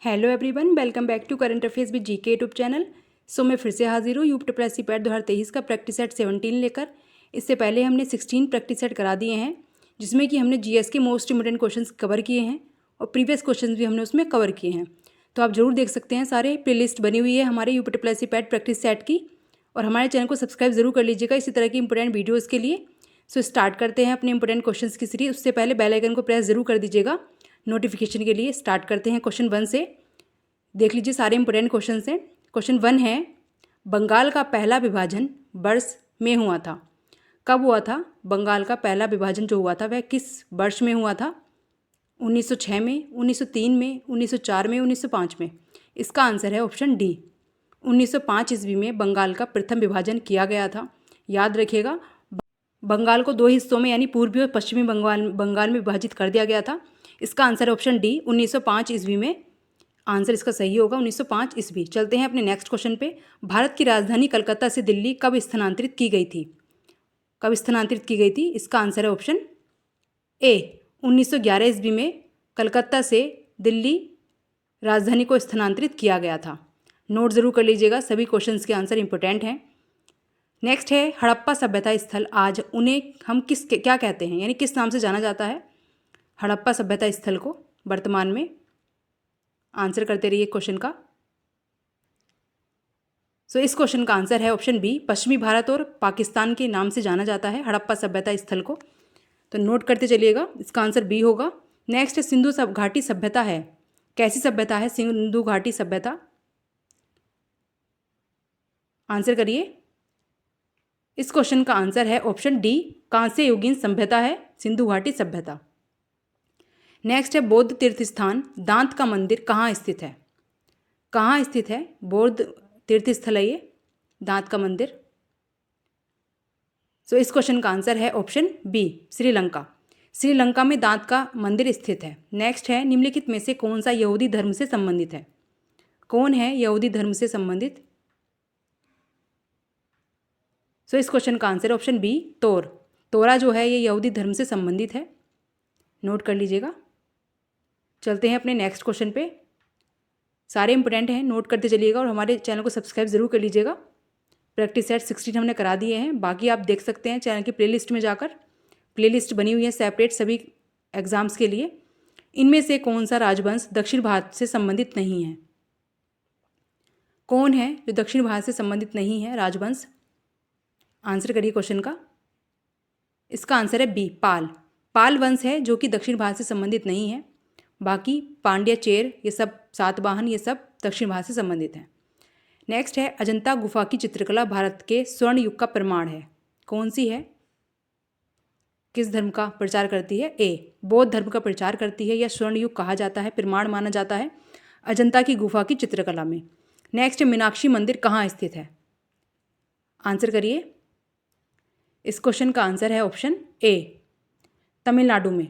Hello everyone, welcome back to current affairs with GK YouTube channel. So मैं फिर से हाजिर हूँ यूपीएससी पैट 2023 का प्रैक्टिस सेट 17 लेकर। इससे पहले हमने 16 प्रैक्टिस सेट करा दिए हैं, जिसमें कि हमने जीएस के मोस्ट इंपोर्टेंट क्वेश्चंस कवर किए हैं और प्रीवियस क्वेश्चंस भी हमने उसमें कवर किए हैं। तो आप जरूर देख सकते हैं, सारे प्लेलिस्ट बनी हुई है हमारे यूपीएससी पैट प्रैक्टिस सेट की। और हमारे चैनल को सब्सक्राइब जरूर कर लीजिएगा इसी तरह की इंपॉर्टेंट वीडियोज़ के लिए। सो स्टार्ट करते हैं अपने इंपॉर्टेंट क्वेश्चन की सीरीज। उससे पहले बेल आइकन को प्रेस जरूर कर दीजिएगा नोटिफिकेशन के लिए। स्टार्ट करते हैं क्वेश्चन 1 से। देख लीजिए, सारे इंपोर्टेंट क्वेश्चन हैं। क्वेश्चन 1 है, बंगाल का पहला विभाजन वर्ष में हुआ था। कब हुआ था? बंगाल का पहला विभाजन जो हुआ था वह किस वर्ष में हुआ था? 1906 में, 1903 में, 1904 में, 1905 में। इसका आंसर है ऑप्शन डी, 1905 ईस्वी में बंगाल का प्रथम विभाजन किया गया था। याद रखिएगा, बंगाल को 2 हिस्सों में यानी पूर्वी और पश्चिमी बंगाल में विभाजित कर दिया गया था। इसका आंसर है ऑप्शन डी, 1905 ईस्वी में। आंसर इसका सही होगा 1905 ईस्वी। चलते हैं अपने नेक्स्ट क्वेश्चन पे। भारत की राजधानी कलकत्ता से दिल्ली कब स्थानांतरित की गई थी? कब स्थानांतरित की गई थी? इसका आंसर है ऑप्शन ए, 1911 ईस्वी में कलकत्ता से दिल्ली राजधानी को स्थानांतरित किया गया था। नोट जरूर कर लीजिएगा, सभी क्वेश्चंस के आंसर इंपॉर्टेंट हैं। नेक्स्ट है, हड़प्पा सभ्यता स्थल आज उन्हें हम क्या कहते हैं, यानी किस नाम से जाना जाता है हड़प्पा सभ्यता स्थल को वर्तमान में? आंसर करते रहिए क्वेश्चन का। सो इस क्वेश्चन का आंसर है ऑप्शन बी, पश्चिमी भारत और पाकिस्तान के नाम से जाना जाता है हड़प्पा सभ्यता स्थल को। तो नोट करते चलिएगा, इसका आंसर बी होगा। नेक्स्ट सिंधु घाटी सभ्यता है, कैसी सभ्यता है सिंधु घाटी सभ्यता? आंसर करिए। इस क्वेश्चन का आंसर है ऑप्शन डी, कांस्य युगीन सभ्यता है सिंधु घाटी सभ्यता। नेक्स्ट है, बौद्ध तीर्थ स्थान दांत का मंदिर कहाँ स्थित है? कहाँ स्थित है? बौद्ध तीर्थ स्थल है ये दांत का मंदिर। सो इस क्वेश्चन का आंसर है ऑप्शन बी, श्रीलंका। श्रीलंका में दांत का मंदिर स्थित है। नेक्स्ट है, निम्नलिखित में से कौन सा यहूदी धर्म से संबंधित है? कौन है यहूदी धर्म से संबंधित? सो इस क्वेश्चन का आंसर ऑप्शन बी, तोरा जो है ये यहूदी धर्म से संबंधित है। नोट कर लीजिएगा। चलते हैं अपने नेक्स्ट क्वेश्चन पे। सारे इंपोर्टेंट हैं, नोट करते चलिएगा और हमारे चैनल को सब्सक्राइब जरूर कर लीजिएगा। प्रैक्टिस सेट 16 हमने करा दिए हैं, बाकी आप देख सकते हैं चैनल की प्लेलिस्ट में जाकर। प्लेलिस्ट बनी हुई है सेपरेट सभी एग्जाम्स के लिए। इनमें से कौन सा राजवंश दक्षिण भारत से संबंधित नहीं है? कौन है जो दक्षिण भारत से संबंधित नहीं है राजवंश? आंसर करिए क्वेश्चन का। इसका आंसर है बी, पाल वंश है जो कि दक्षिण भारत से संबंधित नहीं है। बाकी पांड्या, चेर, ये सब सातवाहन, ये सब दक्षिण भारत से संबंधित हैं। नेक्स्ट है, अजंता गुफा की चित्रकला भारत के स्वर्ण युग का प्रमाण है। कौन सी है? किस धर्म का प्रचार करती है? ए, बौद्ध धर्म का प्रचार करती है या स्वर्ण युग कहा जाता है, प्रमाण माना जाता है अजंता की गुफा की चित्रकला में। नेक्स्ट, मीनाक्षी मंदिर कहाँ स्थित है? आंसर करिए। इस क्वेश्चन का आंसर है ऑप्शन ए, तमिलनाडु में।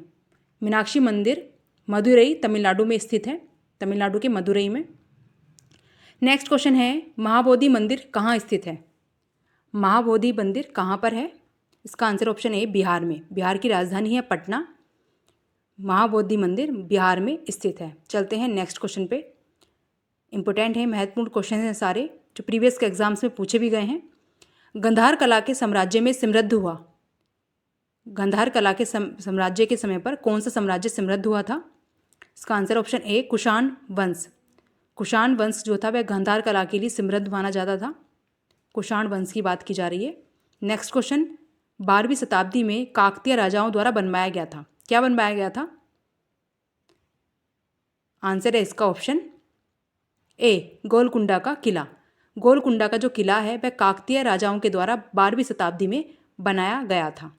मीनाक्षी मंदिर मदुरई तमिलनाडु में स्थित है, तमिलनाडु के मदुरई में। नेक्स्ट क्वेश्चन है, महाबोधि मंदिर कहाँ स्थित है? महाबोधि मंदिर कहाँ पर है? इसका आंसर ऑप्शन ए, बिहार में। बिहार की राजधानी है पटना। महाबोधि मंदिर बिहार में स्थित है। चलते हैं नेक्स्ट क्वेश्चन पे। इंपॉर्टेंट है, महत्वपूर्ण क्वेश्चन हैं सारे, जो प्रीवियस के एग्जाम्स में पूछे भी गए हैं। गंधार कला के साम्राज्य में समृद्ध हुआ। गंधार कला के साम्राज्य के समय पर कौन सा साम्राज्य समृद्ध हुआ था? इसका आंसर ऑप्शन ए, कुषाण वंश। कुषाण वंश जो था वह गांधार कला के लिए समृद्ध माना जाता था। कुषाण वंश की बात की जा रही है। नेक्स्ट क्वेश्चन, 12वीं शताब्दी में काकतीय राजाओं द्वारा बनवाया गया था। क्या बनवाया गया था? आंसर है इसका ऑप्शन ए, गोलकुंडा का किला। गोलकुंडा का जो किला है वह काकतीय राजाओं के द्वारा 12वीं शताब्दी में बनाया गया था।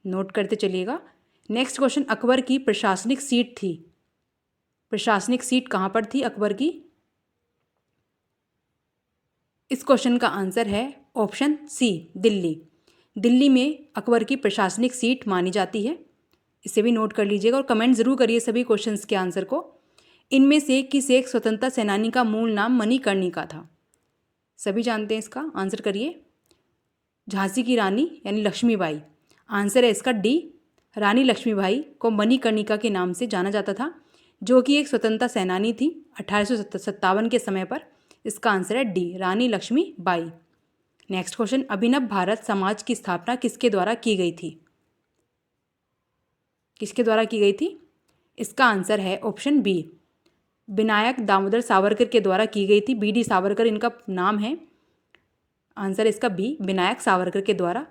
नोट करते चलिएगा। नेक्स्ट क्वेश्चन, अकबर की प्रशासनिक सीट थी। प्रशासनिक सीट कहाँ पर थी अकबर की? इस क्वेश्चन का आंसर है ऑप्शन सी, दिल्ली। दिल्ली में अकबर की प्रशासनिक सीट मानी जाती है। इसे भी नोट कर लीजिएगा और कमेंट जरूर करिए सभी क्वेश्चंस के आंसर को। इनमें से किस एक स्वतंत्रता सेनानी का मूल नाम मणिकर्णिका था? सभी जानते हैं इसका, आंसर करिए। झांसी की रानी यानी लक्ष्मीबाई। आंसर है इसका डी, रानी लक्ष्मीबाई को मणिकर्णिका के नाम से जाना जाता था। जो कि एक स्वतंत्रता सेनानी थी 1857 के समय पर। इसका आंसर है डी, रानी लक्ष्मीबाई। नेक्स्ट क्वेश्चन, अभिनव भारत समाज की स्थापना किसके द्वारा की गई थी? किसके द्वारा की गई थी? इसका आंसर है ऑप्शन बी, विनायक दामोदर सावरकर के द्वारा की गई थी। बी डी सावरकर इनका नाम है। आंसर इसका बी, विनायक सावरकर के द्वारा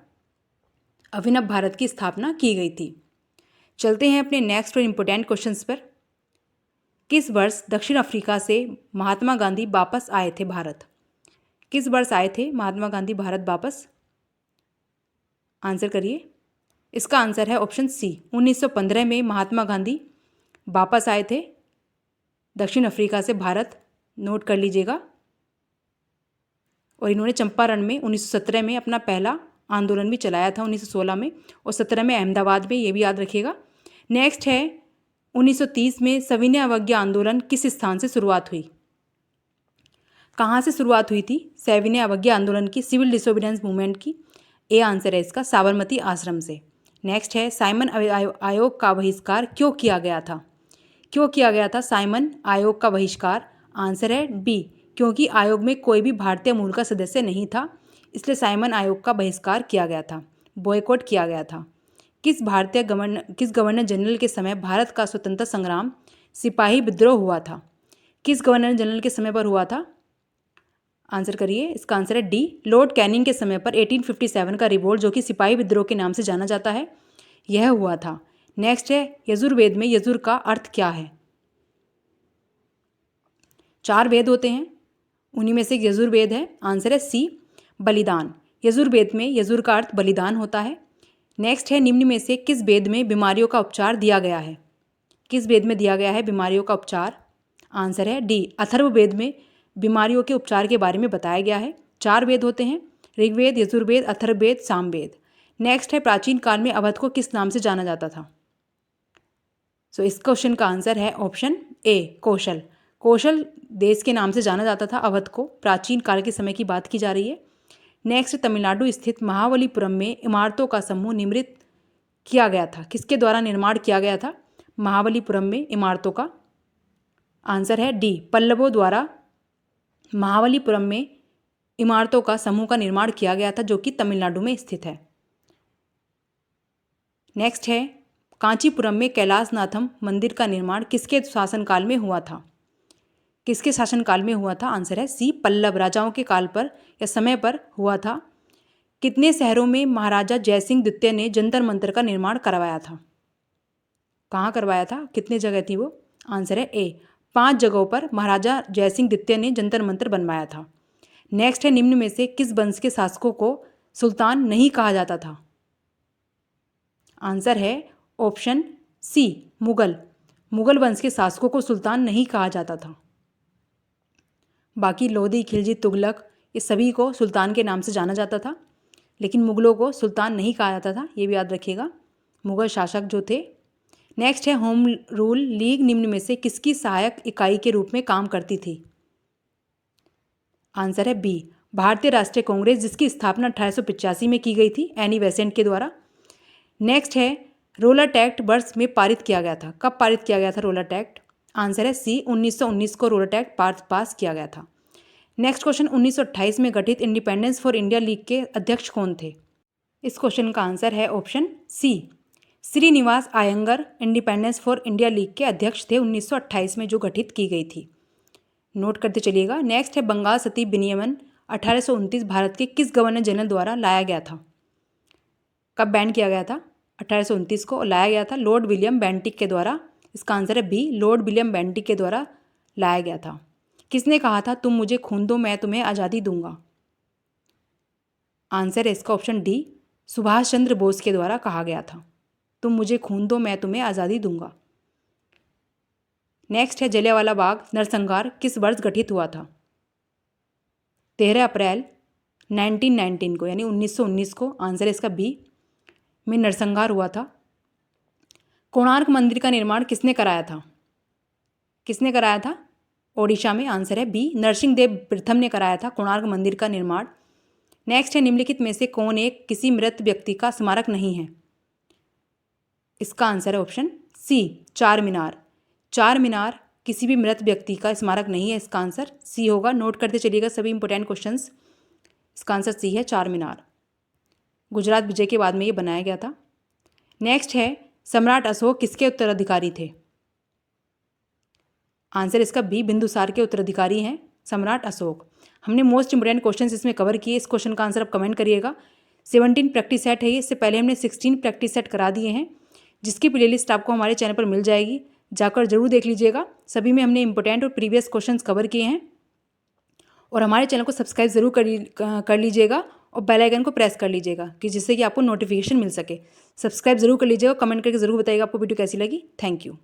अभिनव भारत की स्थापना की गई थी। चलते हैं अपने नेक्स्ट और इम्पोर्टेंट क्वेश्चंस पर। किस वर्ष दक्षिण अफ्रीका से महात्मा गांधी वापस आए थे भारत? किस वर्ष आए थे महात्मा गांधी भारत वापस? आंसर करिए। इसका आंसर है ऑप्शन सी, 1915 में महात्मा गांधी वापस आए थे दक्षिण अफ्रीका से भारत। नोट कर लीजिएगा। और इन्होंने चंपारण में 1917 में अपना पहला आंदोलन भी चलाया था 1916 में, और 17 में अहमदाबाद में, ये भी याद रखिएगा। नेक्स्ट है 1930 में सविनय अवज्ञा आंदोलन किस स्थान से शुरुआत हुई? कहाँ से शुरुआत हुई थी सविनय अवज्ञा आंदोलन की, सिविल डिसोबीडियंस मूवमेंट की? ए आंसर है इसका, साबरमती आश्रम से। नेक्स्ट है साइमन आयोग का बहिष्कार क्यों किया गया था? क्यों किया गया था साइमन आयोग का बहिष्कार? आंसर है बी, क्योंकि आयोग में कोई भी भारतीय मूल का सदस्य नहीं था, इसलिए साइमन आयोग का बहिष्कार किया गया था, बॉयकॉट किया गया था। किस गवर्नर जनरल के समय भारत का स्वतंत्रता संग्राम सिपाही विद्रोह हुआ था? किस गवर्नर जनरल के समय पर हुआ था? आंसर करिए। इसका आंसर है डी, लॉर्ड कैनिंग के समय पर 1857 का रिवोल्ट, जो कि सिपाही विद्रोह के नाम से जाना जाता है, यह हुआ था। नेक्स्ट है यजुर्वेद में यजुर का अर्थ क्या है? 4 वेद होते हैं, उन्हीं में से एक यजुर्वेद है। आंसर है सी, बलिदान। यजुर्वेद में यजुर का अर्थ बलिदान होता है। नेक्स्ट है निम्न में से किस वेद में बीमारियों का उपचार दिया गया है? किस वेद में दिया गया है बीमारियों का उपचार? आंसर है डी, अथर्ववेद में बीमारियों के उपचार के बारे में बताया गया है। 4 वेद होते हैं, ऋग्वेद, यजुर्वेद, अथर्ववेद, सामवेद। नेक्स्ट है प्राचीन काल में अवध को किस नाम से जाना जाता था? सो इस क्वेश्चन का आंसर है ऑप्शन ए, कौशल। कौशल देश के नाम से जाना जाता था अवध को, प्राचीन काल के समय की बात की जा रही है। नेक्स्ट, तमिलनाडु स्थित महाबलीपुरम में इमारतों का समूह निर्मित किया गया था, किसके द्वारा निर्माण किया गया था महाबलीपुरम में इमारतों का? आंसर है डी, पल्लवों द्वारा महाबलीपुरम में इमारतों का समूह का निर्माण किया गया था, जो कि तमिलनाडु में स्थित है। नेक्स्ट है कांचीपुरम में कैलाशनाथम मंदिर का निर्माण किसके शासनकाल में हुआ था? किसके शासनकाल में हुआ था? आंसर है सी, पल्लव राजाओं के काल पर या समय पर हुआ था। कितने शहरों में महाराजा जयसिंह द्वितीय ने जंतर मंतर का निर्माण करवाया था? कहाँ करवाया था, कितने जगह थी वो? आंसर है ए, 5 जगहों पर महाराजा जयसिंह द्वितीय ने जंतर मंतर बनवाया था। नेक्स्ट है निम्न में से किस वंश के शासकों को सुल्तान नहीं कहा जाता था? आंसर है ऑप्शन सी, मुगल। मुगल वंश के शासकों को सुल्तान नहीं कहा जाता था। बाकी लोधी, खिलजी, तुगलक, ये सभी को सुल्तान के नाम से जाना जाता था, लेकिन मुगलों को सुल्तान नहीं कहा जाता था, ये भी याद रखिएगा, मुगल शासक जो थे। नेक्स्ट है होम रूल लीग निम्न में से किसकी सहायक इकाई के रूप में काम करती थी? आंसर है बी, भारतीय राष्ट्रीय कांग्रेस, जिसकी स्थापना 1885 में की गई थी एनी बेसेंट के द्वारा। नेक्स्ट है रोलर एक्ट वर्ष में पारित किया गया था, कब पारित किया गया था रोलर एक्ट? आंसर है सी, 1919 को रोलर एक्ट पास किया गया था। नेक्स्ट क्वेश्चन, 1928 में गठित इंडिपेंडेंस फॉर इंडिया लीग के अध्यक्ष कौन थे? इस क्वेश्चन का आंसर है option C, Srinivas Iyengar Independence for India League के अध्यक्ष थे 1928 में, जो गठित की गई थी। नोट करते चलिएगा। नेक्स्ट है बंगाल सती विनियमन 1829 भारत के किस गवर्नर जनरल द्वारा लाया गया था? कब बैन किया गया था? 1829 को लाया गया था लॉर्ड विलियम बेंटिक के द्वारा। इसका आंसर है बी, लॉर्ड विलियम बेंटिक के द्वारा लाया गया था। किसने कहा था तुम मुझे खून दो मैं तुम्हें आज़ादी दूंगा? आंसर है इसका ऑप्शन डी, सुभाष चंद्र बोस के द्वारा कहा गया था, तुम मुझे खून दो मैं तुम्हें आज़ादी दूंगा। नेक्स्ट है जलियांवाला बाग नरसंहार किस वर्ष गठित हुआ था? 13 अप्रैल 1919 को, यानी 1919 को। आंसर है इसका बी में नरसंहार हुआ था। कोणार्क मंदिर का निर्माण किसने कराया था? किसने कराया था? ओडिशा में। आंसर है बी, नरसिंह देव प्रथम ने कराया था कोणार्क मंदिर का निर्माण। नेक्स्ट है निम्नलिखित में से कौन एक किसी मृत व्यक्ति का स्मारक नहीं है? इसका आंसर है ऑप्शन सी, चार मीनार। चार मीनार किसी भी मृत व्यक्ति का स्मारक नहीं है, इसका आंसर सी होगा। नोट करते चलिएगा सभी इंपॉर्टेंट क्वेश्चंस। इसका आंसर सी है, चार मीनार। गुजरात विजय के बाद में ये बनाया गया था। नेक्स्ट है, सम्राट अशोक किसके उत्तराधिकारी थे? आंसर इसका बी, बिंदुसार के उत्तराधिकारी हैं सम्राट अशोक। हमने मोस्ट इंपोर्टेंट क्वेश्चंस इसमें कवर किए। इस क्वेश्चन का आंसर आप कमेंट करिएगा। 17 प्रैक्टिस सेट है ये, इससे पहले हमने 16 प्रैक्टिस सेट करा दिए हैं, जिसकी प्लेलिस्ट आपको हमारे चैनल पर मिल जाएगी, जाकर जरूर देख लीजिएगा। सभी में हमने इंपॉर्टेंट और प्रीवियस क्वेश्चंस कवर किए हैं। और हमारे चैनल को सब्सक्राइब जरूर कर लीजिएगा और बेल आइकन को प्रेस कर लीजिएगा कि जिससे कि आपको नोटिफिकेशन मिल सके। सब्सक्राइब जरूर कर लीजिएगा, कमेंट करके जरूर बताइएगा आपको वीडियो कैसी लगी। Thank you.